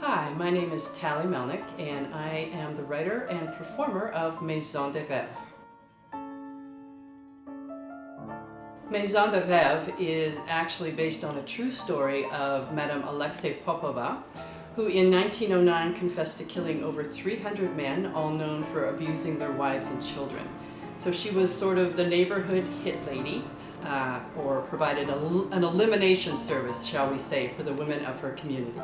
Hi, my name is Tally Melnick, and I am the writer and performer of Maison de Reves. Maison de Reves is actually based on a true story of Madame Alexei Popova, who in 1909 confessed to killing over 300 men, all known for abusing their wives and children. So she was sort of the neighborhood hit lady, or provided an elimination service, shall we say, for the women of her community.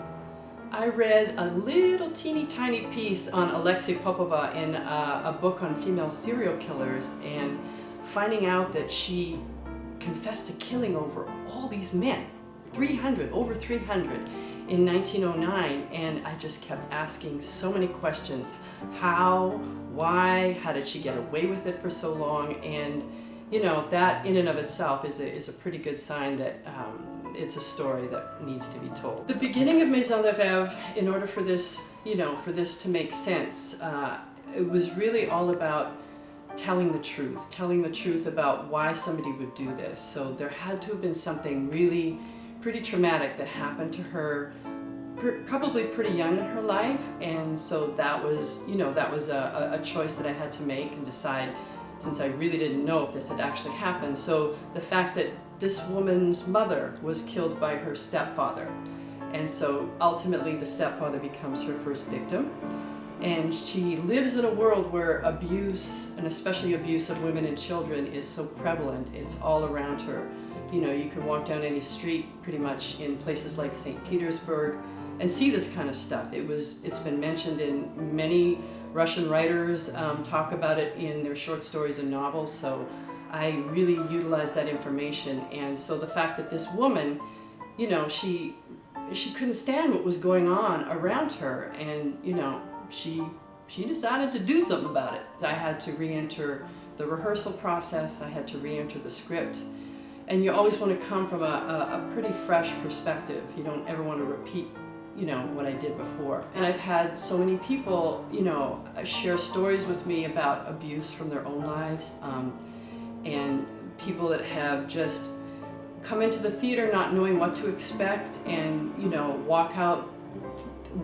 I read a little teeny tiny piece on Alexei Popova in a book on female serial killers, and finding out that she confessed to killing over all these men, over 300 in 1909, and I just kept asking so many questions. How, why, how did she get away with it for so long? And you know, that in and of itself is a pretty good sign that it's a story that needs to be told. The beginning of Maison de Reves, in order for this, for this to make sense, it was really all about telling the truth about why somebody would do this. So there had to have been something really pretty traumatic that happened to her probably pretty young in her life, and so that was, a choice that I had to make and decide, since I really didn't know if this had actually happened. So the fact that this woman's mother was killed by her stepfather, and so ultimately the stepfather becomes her first victim, and she lives in a world where abuse, and especially abuse of women and children, is so prevalent. It's all around her. You can walk down any street pretty much in places like St. Petersburg and see this kind of stuff. It's been mentioned in many Russian writers talk about it in their short stories and novels, so I really utilized that information. And so the fact that this woman, she couldn't stand what was going on around her, and she decided to do something about it. I had to re-enter the rehearsal process, I had to re-enter the script, and you always want to come from a pretty fresh perspective. You don't ever want to repeat what I did before. And I've had so many people, share stories with me about abuse from their own lives, and people that have just come into the theater not knowing what to expect, and walk out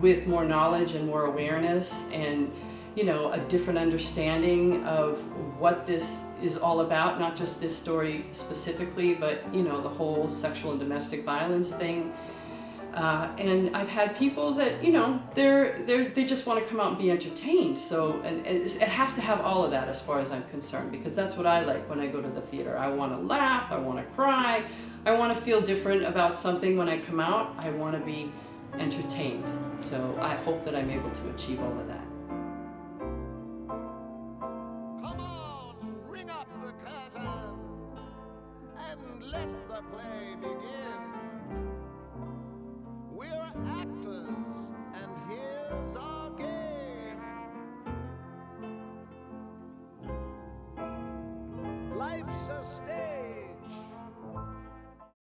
with more knowledge and more awareness, and a different understanding of what this is all about, not just this story specifically, but the whole sexual and domestic violence thing. And I've had people that, they just want to come out and be entertained. So, and it has to have all of that as far as I'm concerned, because that's what I like when I go to the theater. I want to laugh, I want to cry, I want to feel different about something when I come out. I want to be entertained. So I hope that I'm able to achieve all of that. Come on, ring up the curtain and let the play begin. We're actors, and here's our game. Life's a stage.